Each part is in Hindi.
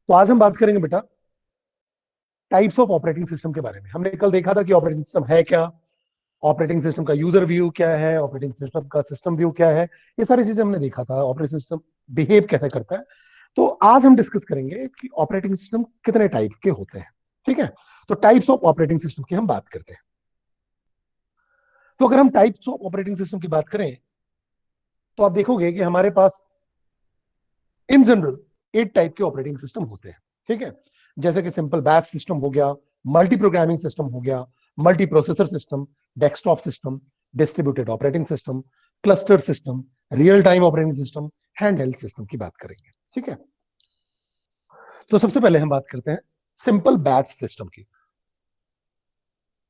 तो आज हम बात करेंगे बेटा टाइप्स ऑफ ऑपरेटिंग सिस्टम के बारे में। हमने कल देखा था कि ऑपरेटिंग सिस्टम है क्या, ऑपरेटिंग सिस्टम का यूजर व्यू क्या है, ऑपरेटिंग सिस्टम का सिस्टम व्यू क्या है, ये सारी चीजें हमने देखा था। ऑपरेटिंग सिस्टम बिहेव कैसे करता है। तो आज हम डिस्कस करेंगे कि ऑपरेटिंग सिस्टम कितने टाइप के होते हैं। ठीक है, तो टाइप्स ऑफ ऑपरेटिंग सिस्टम की हम बात करते हैं। तो अगर हम टाइप्स ऑफ ऑपरेटिंग सिस्टम की बात करें तो आप देखोगे कि हमारे पास इन जनरल 8 टाइप के ऑपरेटिंग सिस्टम होते हैं। ठीक है, जैसे कि सिंपल बैच सिस्टम हो गया, मल्टी प्रोग्रामिंग सिस्टम हो गया, multi processor system, desktop system, distributed operating system, cluster system, real time operating system, handheld system की बात करेंगे। ठीक है, तो सबसे पहले हम बात करते हैं सिंपल बैच सिस्टम की,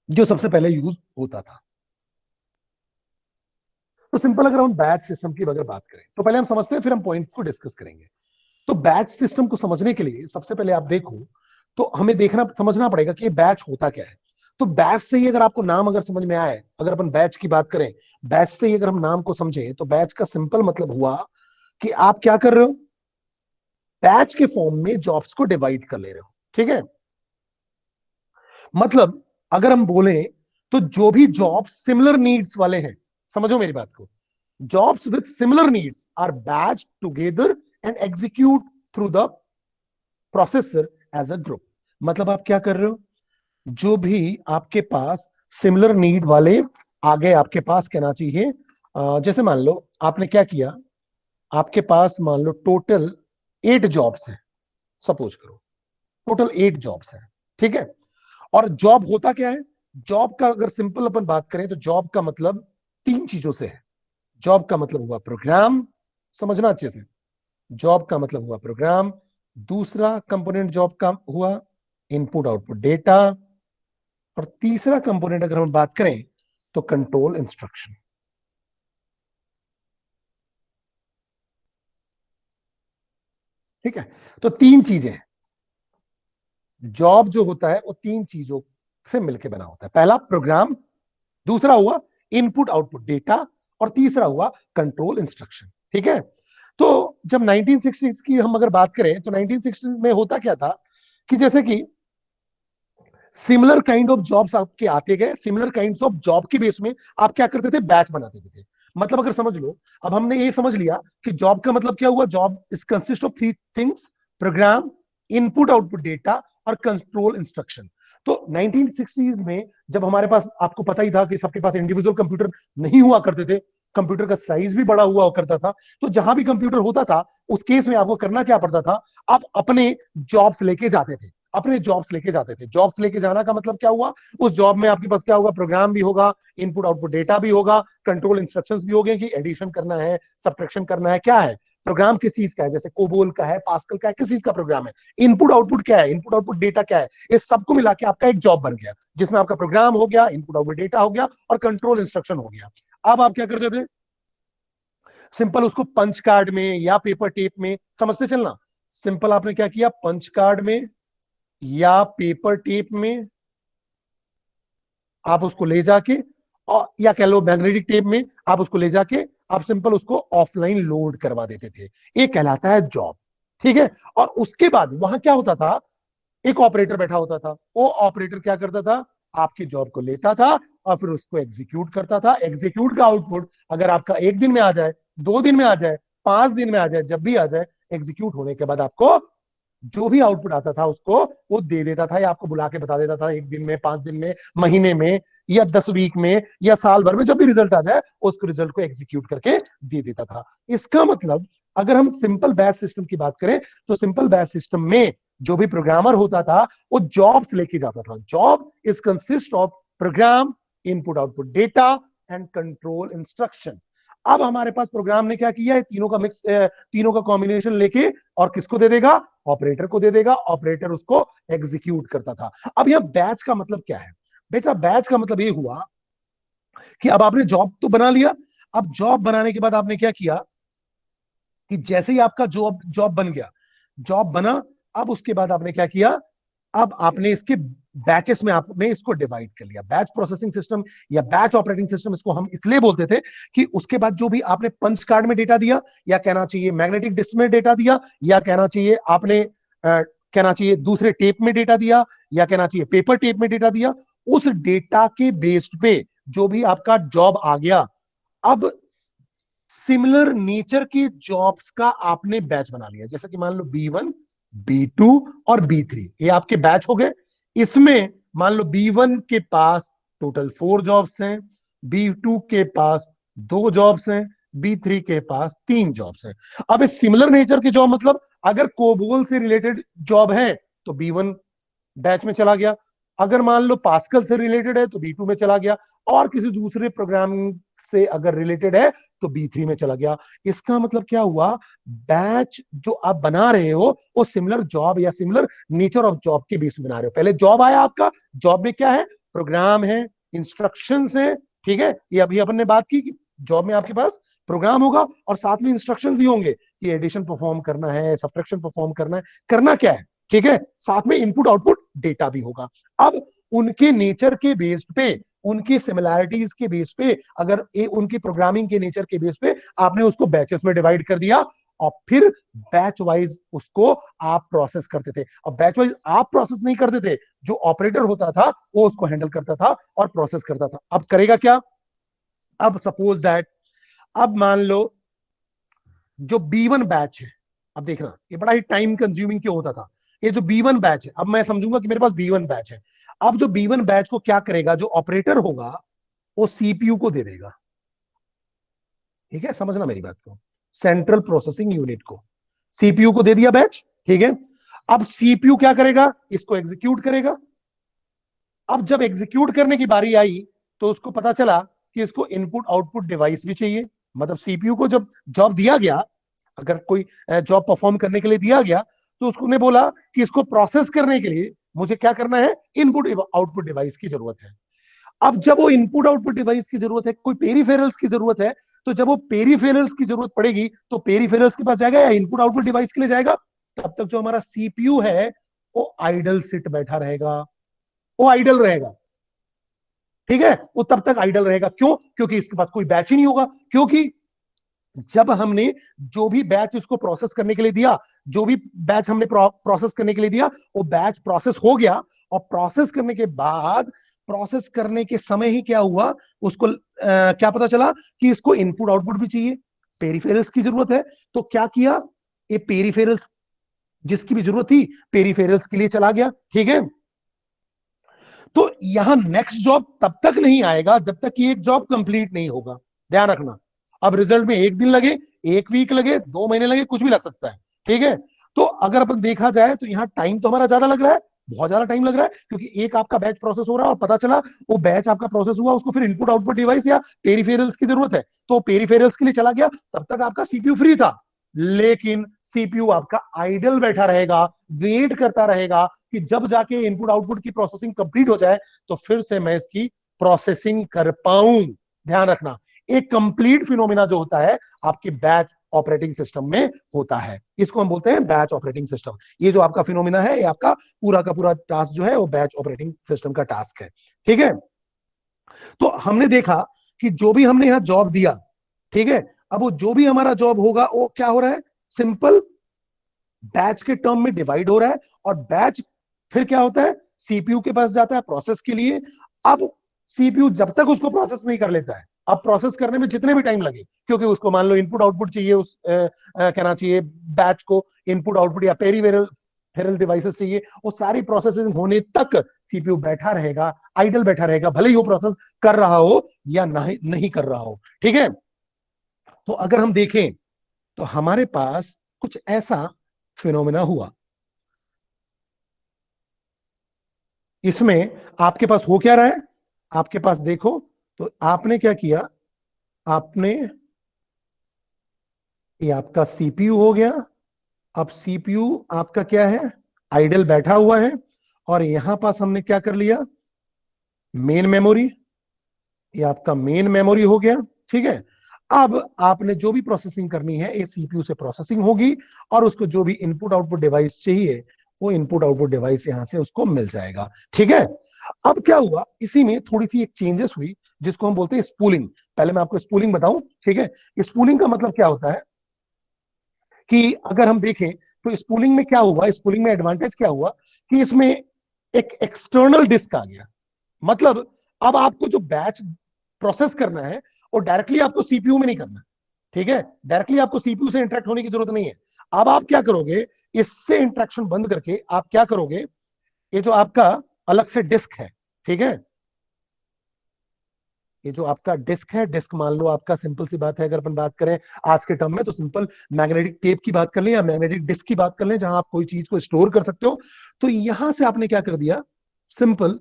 जो सबसे पहले यूज होता था। तो सिंपल अगर हम बैच सिस्टम की अगर बात करें तो पहले हम समझते हैं, फिर हम पॉइंट को डिस्कस करेंगे। तो बैच सिस्टम को समझने के लिए सबसे पहले आप देखो तो हमें देखना समझना पड़ेगा कि ये बैच होता क्या है। तो बैच से ही अगर आपको नाम अगर समझ में आए, अगर अपन बैच की बात करें, बैच से ही अगर हम नाम को समझें तो बैच का सिंपल मतलब हुआ कि आप क्या कर रहे हो, बैच के फॉर्म में जॉब्स को डिवाइड कर ले रहे हो। ठीक है, मतलब अगर हम बोले तो जो भी जॉब सिमिलर नीड्स वाले हैं, समझो मेरी बात को, jobs with similar needs are batch together and execute through the processor as a group. मतलब आप क्या कर रहे हो, जो भी आपके पास सिमिलर नीड वाले आगे आपके पास कहना चाहिए, जैसे मान लो आपने क्या किया, आपके पास मान लो टोटल 8 जॉब्स हैं, सपोज करो टोटल 8 जॉब्स हैं। ठीक है, और जॉब होता क्या है, जॉब का अगर सिंपल अपन बात करें तो जॉब का मतलब 3 चीजों से है। जॉब का मतलब हुआ प्रोग्राम, समझना अच्छे से, जॉब का मतलब हुआ प्रोग्राम। दूसरा कंपोनेंट जॉब का हुआ इनपुट आउटपुट डेटा, और तीसरा कंपोनेंट अगर हम बात करें तो कंट्रोल इंस्ट्रक्शन। ठीक है, तो 3 चीजें हैं। जॉब जो होता है वो 3 चीजों से मिलकर बना होता है। पहला प्रोग्राम, दूसरा हुआ इनपुट आउटपुट डेटा, और तीसरा हुआ कंट्रोल इंस्ट्रक्शन। ठीक है, तो जब 1960s की हम अगर बात करें तो 1960s में होता क्या था कि जैसे कि सिमिलर काइंड ऑफ जॉब्स आपके आते गए, सिमिलर काइंड ऑफ जॉब के बेस में आप क्या करते थे, बैच बनाते थे। मतलब अगर समझ लो, अब हमने ये समझ लिया कि जॉब का मतलब क्या हुआ, job is consist of 3 things, program, input output data, और कंट्रोल इंस्ट्रक्शन। तो 1960s में जब हमारे पास, आपको पता ही था कि सबके पास इंडिविजुअल कंप्यूटर नहीं हुआ करते थे, कंप्यूटर का साइज भी बड़ा हुआ करता था। तो जहां भी कंप्यूटर होता था उस केस में आपको करना क्या पड़ता था, आप अपने जॉब्स लेके जाते थे, अपने जॉब्स लेके जाते थे। जॉब्स लेके जाना का मतलब क्या हुआ, उस जॉब में आपके पास क्या होगा, प्रोग्राम भी होगा, इनपुट आउटपुट डेटा भी होगा, कंट्रोल इंस्ट्रक्शंस भी होंगे कि एडिशन करना है, सब्ट्रैक्शन करना है, क्या है प्रोग्राम किस चीज का है, जैसे कोबोल का है, पास्कल का है, किस चीज का प्रोग्राम है, इनपुट आउटपुट क्या है, इनपुट आउटपुट डेटा क्या है, इस सबको मिला के आपका एक जॉब बन गया, जिसमें आपका प्रोग्राम हो गया, इनपुट आउटपुट डेटा हो गया, और कंट्रोल इंस्ट्रक्शन हो गया। अब आप क्या करते थे, सिंपल उसको पंच कार्ड में या पेपर टेप में, समझते चलना, सिंपल आपने क्या किया, पंच कार्ड में या पेपर टेप में आप उसको ले जाके, और या कह लो मैग्नेटिक टेप में आप उसको ले जाके आप सिंपल उसको ऑफलाइन लोड करवा देते थे। ये कहलाता है जॉब। ठीक है, और उसके बाद वहां क्या होता था, एक ऑपरेटर बैठा होता था, वो ऑपरेटर क्या करता था, आपकी जॉब को लेता था और फिर उसको एग्जीक्यूट करता था। एग्जीक्यूट का आउटपुट अगर आपका 1 दिन में आ जाए, 2 दिन में आ जाए, 5 दिन में आ जाए, जब भी आ जाए, एग्जीक्यूट होने के बाद आपको जो भी आउटपुट आता था उसको वो दे देता था, या आपको बुला के बता देता था, 1 दिन में, 5 दिन में, महीने में, या 10 वीक में, या साल भर में, जब भी रिजल्ट आ जाए उसको रिजल्ट को एग्जीक्यूट करके दे देता था। इसका मतलब अगर हम सिंपल बैच सिस्टम की बात करें तो सिंपल बैच सिस्टम में जो भी प्रोग्रामर होता था वो जॉब्स लेके जाता था। Job is consist of program, input output data, and control instruction. अब हमारे पास प्रोग्राम ने क्या किया है, तीनों का मिक्स, तीनों का कॉम्बिनेशन लेके और किसको दे देगा, ऑपरेटर को दे देगा, ऑपरेटर उसको एग्जीक्यूट करता था। अब यह बैच का मतलब क्या है बेटा, बैच का मतलब ये हुआ कि अब आपने जॉब तो बना लिया, अब जॉब बनाने के बाद आपने क्या किया कि जैसे ही आपका जॉब जॉब बन गया, जॉब बना, अब उसके बाद आपने क्या किया, अब आपने इसके बैचेस में आपने इसको डिवाइड कर लिया। बैच प्रोसेसिंग सिस्टम या बैच ऑपरेटिंग सिस्टम इसको हम इसलिए बोलते थे कि उसके बाद जो भी आपने पंच कार्ड में डेटा दिया, या कहना चाहिए मैग्नेटिक डिस्क में डेटा दिया, या कहना चाहिए आपने कहना चाहिए दूसरे टेप में डेटा दिया, या कहना चाहिए पेपर टेप में डेटा दिया, उस डेटा के बेस्ड पे जो भी आपका जॉब आ गया, अब सिमिलर नेचर की जॉब्स का आपने बैच बना लिया। जैसे कि मान लो B1, B2 और B3, ये आपके बैच हो गए। इसमें मान लो B1 के पास टोटल 4 जॉब्स हैं, B2 के पास 2 जॉब्स हैं, B3 के पास 3 जॉब्स हैं। अब इस सिमिलर नेचर के जॉब मतलब अगर कोबोल से रिलेटेड जॉब है तो B1 बैच में चला गया, अगर मान लो पास्कल से रिलेटेड है तो B2 में चला गया, और किसी दूसरे प्रोग्रामिंग से अगर रिलेटेड है तो B3 में चला गया। इसका मतलब क्या हुआ, बैच जो आप बना रहे हो वो सिमिलर जॉब या सिमिलर नेचर ऑफ जॉब के बेस बना रहे हो। पहले जॉब आया आपका, जॉब में क्या है, प्रोग्राम है, इंस्ट्रक्शंस है, ठीक है, ये अभी अपन ने बात की कि जॉब में आपके पास प्रोग्राम होगा और साथ में इंस्ट्रक्शन भी होंगे कि एडिशन परफॉर्म करना है, सब्ट्रैक्शन परफॉर्म करना है, करना क्या है, ठीक है, साथ में इनपुट आउटपुट डेटा भी होगा। अब उनके नेचर के बेस्ड पे, उनकी सिमिलैरिटीज के बेस पे, अगर उनकी प्रोग्रामिंग के नेचर के बेस पे आपने उसको बैचेस में डिवाइड कर दिया और फिर बैच वाइज उसको आप प्रोसेस करते थे। अब बैच वाइज आप प्रोसेस नहीं करते थे, जो ऑपरेटर होता था वो उसको हैंडल करता था और प्रोसेस करता था। अब करेगा क्या, अब सपोज दैट, अब मान लो जो B1 बैच है, अब देखना ये बड़ा ही टाइम कंज्यूमिंग क्यों होता था, ये जो B1 बैच है, अब मैं समझूंगा कि मेरे पास B1 बैच है। अब जो B1 बैच को क्या करेगा, जो ऑपरेटर होगा वो सीपीयू को दे देगा, ठीक है, समझना मेरी बात को, सेंट्रल प्रोसेसिंग यूनिट को, सीपीयू को दे दिया बैच, ठीक है। अब सीपीयू क्या करेगा, इसको एग्जीक्यूट करेगा। अब जब एग्जीक्यूट करने की बारी आई तो उसको पता चला कि इसको इनपुट आउटपुट डिवाइस भी चाहिए। मतलब सीपीयू को जब जॉब दिया गया, अगर कोई जॉब परफॉर्म करने के लिए दिया गया, तो उसने बोला कि इसको प्रोसेस करने के लिए मुझे क्या करना है, इनपुट आउटपुट डिवाइस की जरूरत है। अब जब वो इनपुट आउटपुट डिवाइस की जरूरत है, कोई पेरीफेरल्स की जरूरत है, तो जब वो पेरीफेरल्स की जरूरत पड़ेगी तो पेरीफेरल्स के पास जाएगा या इनपुट आउटपुट डिवाइस के लिए जाएगा। तब तक जो हमारा सीपीयू है वो आइडल सिट बैठा रहेगा, वो आइडल रहेगा, ठीक है, वो तब तक आइडल रहेगा। क्यों, क्योंकि इसके पास कोई बैच ही नहीं होगा। क्योंकि जब हमने जो भी बैच इसको प्रोसेस करने के लिए दिया, जो भी बैच हमने प्रोसेस करने के लिए दिया, वो बैच प्रोसेस हो गया, और प्रोसेस करने के बाद, प्रोसेस करने के समय ही क्या हुआ, उसको क्या पता चला कि इसको इनपुट आउटपुट भी चाहिए, पेरिफेरल्स की जरूरत है। तो क्या किया, ये पेरिफेरल्स जिसकी भी जरूरत थी पेरिफेरल्स के लिए चला गया, ठीक है। तो यहां नेक्स्ट जॉब तब तक नहीं आएगा जब तक कि एक जॉब कंप्लीट नहीं होगा, ध्यान रखना। अब रिजल्ट में 1 दिन लगे, 1 वीक लगे, 2 महीने लगे, कुछ भी लग सकता है, ठीक है। तो अगर अपन देखा जाए तो यहाँ टाइम तो हमारा ज्यादा लग रहा है, बहुत ज्यादा टाइम लग रहा है, क्योंकि एक आपका बैच प्रोसेस हो रहा है और पता चला वो बैच आपका प्रोसेस हुआ, उसको फिर इनपुट आउटपुट डिवाइस या पेरिफेरल्स की जरूरत है, तो पेरिफेरल्स के लिए चला गया। तब तक आपका सीपीयू फ्री था, लेकिन सीपीयू आपका आइडल बैठा रहेगा, वेट करता रहेगा कि जब जाके इनपुट आउटपुट की प्रोसेसिंग कंप्लीट हो जाए तो फिर से मैं इसकी प्रोसेसिंग कर पाऊं। ध्यान रखना, एक कंप्लीट फिनोमिना जो होता है आपके बैच ऑपरेटिंग सिस्टम में होता है, इसको हम बोलते हैं बैच ऑपरेटिंग सिस्टम। ये जो आपका फिनोमिना है, ये आपका पूरा का पूरा टास्क जो है वो बैच ऑपरेटिंग सिस्टम का टास्क है, ठीक है। तो हमने देखा कि जो भी हमने यहां जॉब दिया, ठीक है, अब वो जो भी हमारा जॉब होगा वो क्या हो रहा है, सिंपल बैच के टर्म में डिवाइड हो रहा है, और बैच फिर क्या होता है, सीपीयू के पास जाता है प्रोसेस के लिए। अब सीपीयू जब तक उसको प्रोसेस नहीं कर लेता है, अब प्रोसेस करने में जितने भी टाइम लगे, क्योंकि उसको मान लो इनपुट आउटपुट चाहिए, उस कहना चाहिए बैच को इनपुट आउटपुट या पेरीफेरल फेरल डिवाइसेस चाहिए, वो सारी प्रोसेसिंग होने तक सीपीयू बैठा रहेगा, आइडल बैठा रहेगा, भले ही वो प्रोसेस कर रहा हो या नहीं कर रहा हो, ठीक है। तो अगर हम देखें तो हमारे पास कुछ ऐसा फिनोमेना हुआ, इसमें आपके पास हो क्या रहा है, आपके पास देखो, तो आपने क्या किया, आपने, ये आपका सीपीयू हो गया। अब सीपीयू आपका क्या है, आइडल बैठा हुआ है, और यहां पास हमने क्या कर लिया, मेन मेमोरी, ये आपका मेन मेमोरी हो गया, ठीक है। अब आपने जो भी प्रोसेसिंग करनी है ये सीपीयू से प्रोसेसिंग होगी, और उसको जो भी इनपुट आउटपुट डिवाइस चाहिए वो इनपुट आउटपुट डिवाइस यहां से उसको मिल जाएगा, ठीक है। अब क्या हुआ, इसी में थोड़ी सी एक चेंजेस हुई जिसको हम बोलते हैं स्पूलिंग। पहले मैं आपको स्पूलिंग बताऊं, ठीक है। स्पूलिंग का मतलब क्या होता है कि अगर हम देखें तो स्पूलिंग में क्या हुआ, स्पूलिंग में एडवांटेज क्या हुआ कि इसमें एक एक्सटर्नल डिस्क आ गया। मतलब अब आपको जो बैच प्रोसेस करना है वो डायरेक्टली आपको सीपीयू में नहीं करना, ठीक है, डायरेक्टली आपको सीपीयू से इंटरेक्ट होने की जरूरत नहीं है। अब आप क्या करोगे, इससे इंटरेक्शन बंद करके आप क्या करोगे, ये जो आपका अलग से डिस्क है, ठीक है, ये जो आपका डिस्क है, डिस्क मान लो आपका, सिंपल सी बात है, अगर अपन बात करें आज के टर्म में तो सिंपल मैग्नेटिक टेप की बात कर लें या मैग्नेटिक डिस्क की बात कर लें, जहां आप कोई चीज को स्टोर कर सकते हो। तो यहां से आपने क्या कर दिया, सिंपल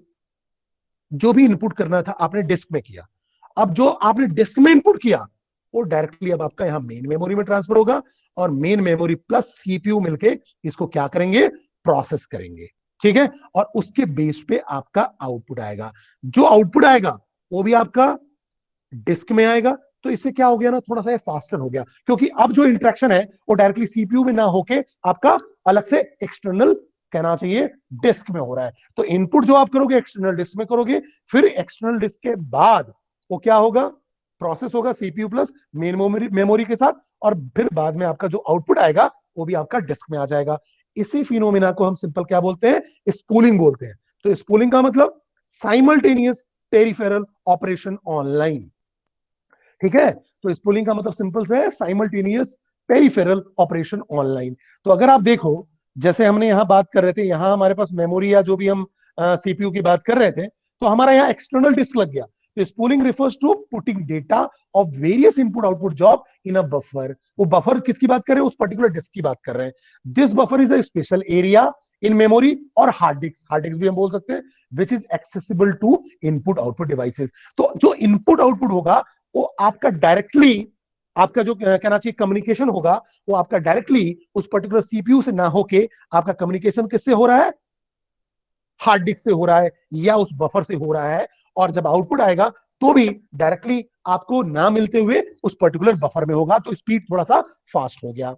जो भी इनपुट करना था आपने डिस्क में किया। अब जो आपने डिस्क में इनपुट किया वो डायरेक्टली अब आपका यहां मेन मेमोरी में ट्रांसफर होगा, और मेन मेमोरी प्लस सीपीयू मिलके इसको क्या करेंगे, प्रोसेस करेंगे, ठीक है। और उसके बेस पे आपका आउटपुट आएगा, जो आउटपुट आएगा वो भी आपका डिस्क में आएगा। तो इससे क्या हो गया ना, थोड़ा सा ये फास्टर हो गया, क्योंकि अब जो इंटरेक्शन है वो डायरेक्टली सीपीयू में ना होके आपका अलग से एक्सटर्नल, कहना चाहिए, डिस्क में हो रहा है। तो इनपुट जो आप करोगे एक्सटर्नल डिस्क में करोगे, फिर एक्सटर्नल डिस्क के बाद वो क्या होगा, प्रोसेस होगा सीपीयू प्लस मेन मेमोरी के साथ, और फिर बाद में आपका जो आउटपुट आएगा वो भी आपका डिस्क में आ जाएगा। इसी फिनोमिना को हम सिंपल क्या बोलते हैं, स्पूलिंग बोलते हैं। तो स्पूलिंग का मतलब साइमल्टेनियस पेरिफेरल ऑपरेशन ऑनलाइन, ठीक है। तो स्पूलिंग का मतलब सिंपल से है साइमल्टेनियस पेरिफेरल ऑपरेशन ऑनलाइन। तो अगर आप देखो, जैसे हमने यहां बात कर रहे थे, यहां हमारे पास मेमोरी या जो भी हम सीपीयू की बात कर रहे थे, तो हमारा यहाँ एक्सटर्नल डिस्क लग गया। तो spooling refers to putting data of various input output job in a buffer. वो बफर किसकी बात कर रहे हैं, उस पर्टिकुलर डिस्क की बात कर रहे हैं। This buffer is a special area in memory और हार्ड डिस्क भी हम बोल सकते हैं, which is accessible to input output devices. तो जो इनपुट आउटपुट होगा वो आपका डायरेक्टली, आपका जो कहना चाहिए कम्युनिकेशन होगा, वो आपका डायरेक्टली उस पर्टिकुलर सीपीयू से ना होके आपका कम्युनिकेशन किससे हो रहा है, हार्ड डिस्क से हो रहा है या उस बफर से हो रहा है। और जब आउटपुट आएगा तो भी डायरेक्टली आपको ना मिलते हुए उस पर्टिकुलर बफर में होगा, तो स्पीड थोड़ा सा फास्ट हो गया।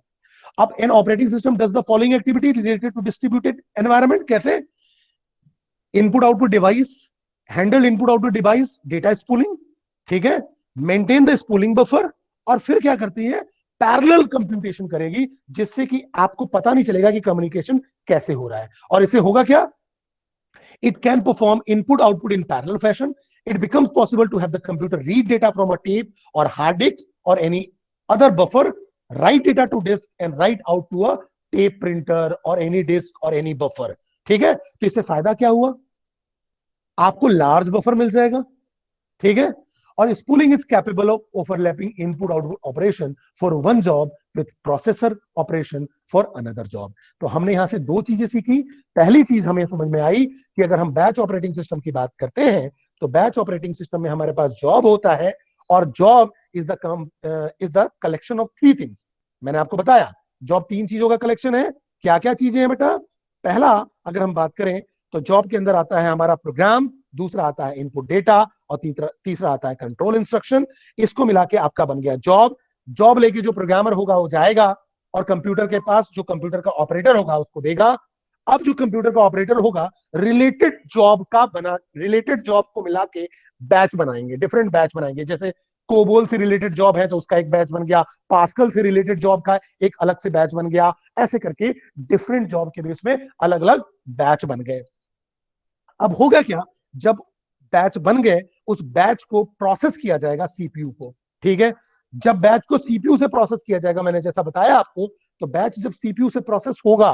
अब an operating system does the following activity related to distributed environment. कैसे, input output device, handle input output device data spooling, ठीक है, मेंटेन द स्पूलिंग बफर, और फिर क्या करती है, पैरेलल कंप्यूटेशन करेगी, जिससे कि आपको पता नहीं चलेगा कि कम्युनिकेशन कैसे हो रहा है। और इससे होगा क्या, it can perform input output in parallel fashion. It becomes possible to have the computer read data from a tape or hard disk or any other buffer, write data to disk and write out to a tape printer or any disk or any buffer, ठीक है। तो इससे फायदा क्या हुआ, आपको लार्ज बफर मिल जाएगा, ठीक है। और spooling is capable of overlapping input output operation for one job with processor operation for another job. तो हमने यहां से दो चीजें सीखी। पहली चीज हमें समझ में आई कि अगर हम बैच ऑपरेटिंग सिस्टम की बात करते हैं तो बैच ऑपरेटिंग सिस्टम में हमारे पास जॉब होता है, और job is the collection of three things. मैंने आपको बताया जॉब तीन चीजों का कलेक्शन है। क्या क्या चीजें हैं बेटा, पहला अगर हम बात करें तो जॉब के अंदर आता है हमारा प्रोग्राम, दूसरा आता है इनपुट डेटा, और तीसरा आता है कंट्रोल इंस्ट्रक्शन। इसको मिला के आपका बन गया जॉब। जॉब लेके जो प्रोग्रामर होगा वो जाएगा और कंप्यूटर के पास जो कंप्यूटर का ऑपरेटर होगा उसको देगा। अब जो कंप्यूटर का ऑपरेटर होगा रिलेटेड जॉब को मिला के बैच बनाएंगे, डिफरेंट बैच बनाएंगे। जैसे कोबोल से रिलेटेड जॉब है तो उसका एक बैच बन गया, पास्कल से रिलेटेड जॉब का एक अलग से बैच बन गया, ऐसे करके डिफरेंट जॉब के बेस में अलग अलग बैच बन गए। अब होगा क्या, जब बैच बन गए उस बैच को प्रोसेस किया जाएगा सीपीयू को, ठीक है। जब बैच को सीपीयू से प्रोसेस किया जाएगा, मैंने जैसा बताया आपको, तो बैच जब सीपीयू से प्रोसेस होगा,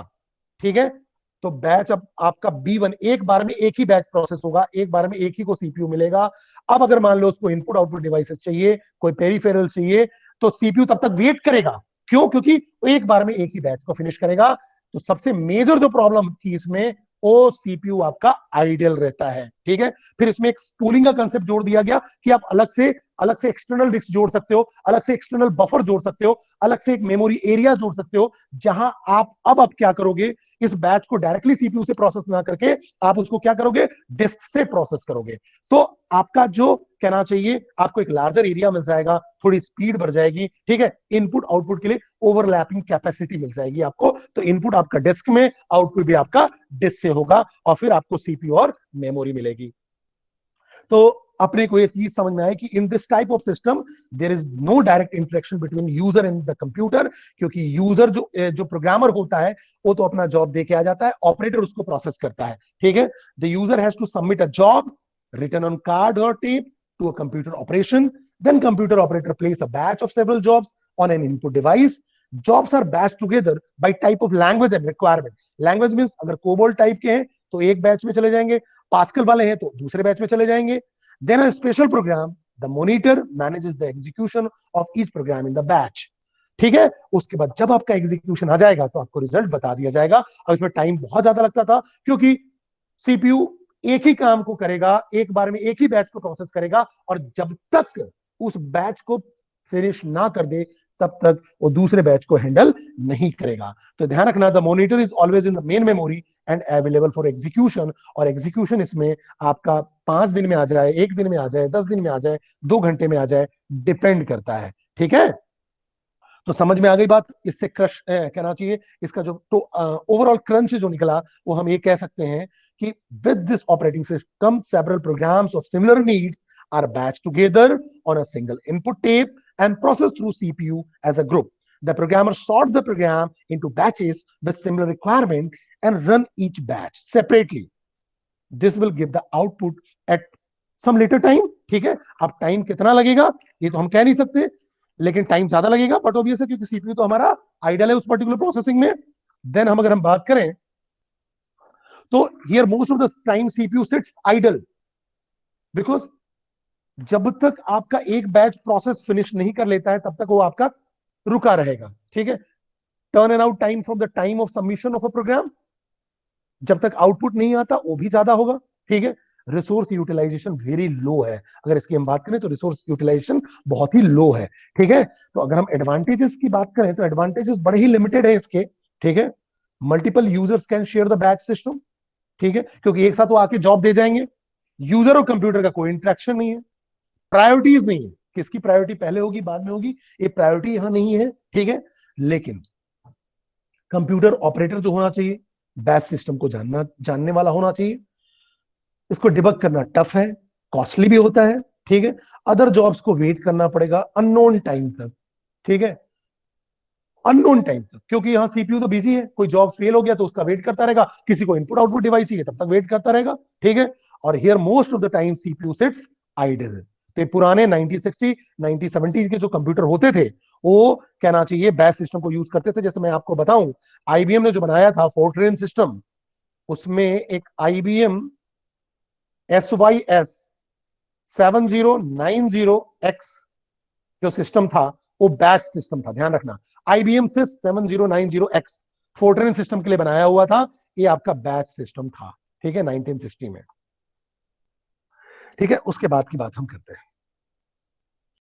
ठीक है, तो बैच अब आपका B1 एक बार में एक ही बैच प्रोसेस होगा, एक बार में एक ही को सीपीयू मिलेगा। अब अगर मान लो उसको इनपुट आउटपुट डिवाइसेस चाहिए, कोई पेरिफेरल चाहिए, तो सीपीयू तब तक वेट करेगा। क्यों, क्योंकि वो एक बार में एक ही बैच को फिनिश करेगा। तो सबसे मेजर जो प्रॉब्लम थी इसमें, वो सीपीयू आपका आइडियल रहता है, ठीक है। फिर इसमें एक स्पूलिंग का कंसेप्ट जोड़ दिया गया कि आप अलग से एक्सटर्नल डिस्क जोड़ सकते हो, अलग से एक्सटर्नल बफर जोड़ सकते हो, अलग से एक मेमोरी एरिया जोड़ सकते हो, जहां आप क्या करोगे, इस बैच को डायरेक्टली सीपीयू से प्रोसेस ना करके आप उसको क्या करोगे, डिस्क से प्रोसेस करोगे। तो आपका जो कहना चाहिए, आपको एक लार्जर एरिया मिल जाएगा, थोड़ी स्पीड बढ़ जाएगी, ठीक है। इनपुट आउटपुट के लिए ओवरलैपिंग कैपेसिटी मिल जाएगी आपको। तो इनपुट आपका डिस्क में, आउटपुट भी आपका डिस्क से होगा, और फिर आपको सीपीयू और मेमोरी मिलेगी। तो अपने को ये चीज समझ में आए कि in this type of system there is no direct interaction between user and the computer, क्योंकि यूजर जो प्रोग्रामर होता है वो तो अपना जॉब दे के आ जाता है, ऑपरेटर उसको प्रोसेस करता है, ठीक है। The user has to submit a job written on card or tape to a computer operation. Then computer operator plays a batch of several jobs on an input device. Jobs are batched together by type of language and requirement. Language means अगर कोबोल टाइप के हैं तो एक बैच में चले जाएंगे, पास्कल वाले हैं तो दूसरे बैच में चले जाएंगे. Then a special program, the monitor manages the execution of each program in the batch. ठीक है. उसके बाद जब आपका एग्जीक्यूशन आ जाएगा तो आपको रिजल्ट बता दिया जाएगा. अब इसमें टाइम बहुत ज्यादा लगता था क्योंकि सीपीयू एक ही काम को करेगा, एक बार में एक ही बैच को प्रोसेस करेगा, और जब तक उस बैच को फिनिश ना कर दे तब तक वो दूसरे बैच को हैंडल नहीं करेगा. तो ध्यान रखना, the monitor is always in the main memory and available for execution. और एग्जीक्यूशन इसमें आपका 5 दिन में आ जाए, 1 दिन में आ जाए, 10 दिन में आ जाए, 2 घंटे में आ जाए, डिपेंड करता है. ठीक है. तो समझ में आ गई बात. इससे क्रश कहना चाहिए, इसका जो तो ओवरऑल क्रंच जो निकला वो हम ये कह सकते हैं कि with this operating system several programs of similar needs are batch together on a single input tape and processed through CPU as a group. The programmer sorts the program into batches with similar requirement and run each batch separately. This will give the output at some later time. ठीक है. अब टाइम कितना लगेगा ये तो हम कह नहीं सकते, लेकिन टाइम ज्यादा लगेगा, बट ऑब्वियस है क्योंकि सीपीयू तो हमारा आइडल है उस पर्टिकुलर प्रोसेसिंग में. देन हम अगर हम बात करें तो here most of the time CPU sits idle, because जब तक आपका एक बैच प्रोसेस फिनिश नहीं कर लेता है तब तक वो आपका रुका रहेगा. ठीक है. Turn and out time from the time of submission of a program, जब तक आउटपुट नहीं आता वो भी ज्यादा होगा. ठीक है. रिसोर्स यूटिलाइजेशन वेरी लो है. अगर इसकी हम बात करें तो रिसोर्स यूटिलाइजेशन बहुत ही लो है. ठीक है. तो अगर हम एडवांटेजेस की बात करें तो एडवांटेजेस बड़े ही लिमिटेड है इसके. ठीक है. Multiple users can share the batch system. ठीक है. क्योंकि एक साथ वो आके जॉब दे जाएंगे. यूजर और कंप्यूटर का कोई इंटरेक्शन नहीं है. प्रायोरिटीज नहीं है, किसकी प्रायोरिटी पहले होगी बाद में होगी, ये प्रायोरिटी यहां नहीं है. ठीक है. लेकिन कंप्यूटर ऑपरेटर जो होना चाहिए बैच सिस्टम को जानने वाला होना चाहिए. इसको डिबग करना टफ है, कॉस्टली भी होता है. ठीक है. अदर जॉब्स को वेट करना पड़ेगा अननोन टाइम तक. ठीक है. अननोन टाइम तक, क्योंकि यहाँ सीपीयू तो बिजी है, कोई जॉब फेल हो गया तो उसका वेट करता रहेगा, किसी को इनपुट आउटपुट डिवाइस चाहिए तब तक वेट करता रहेगा. ठीक है. और here most of the time CPU sits idle. तो पुराने 1960 1970 के जो कंप्यूटर होते थे वो कहना चाहिए बैच सिस्टम को यूज करते थे. जैसे मैं आपको बताऊं, आईबीएम ने जो बनाया था फोर्ट्रेन सिस्टम, उसमें एक आईबीएम SYS 7090X जो सिस्टम था वो बैच सिस्टम था. ध्यान रखना, आईबीएम से 7090X फोर्ट्रेन सिस्टम के लिए बनाया हुआ था. ये आपका बैच सिस्टम था. ठीक है. 1960 में. ठीक है. उसके बाद की बात हम करते हैं.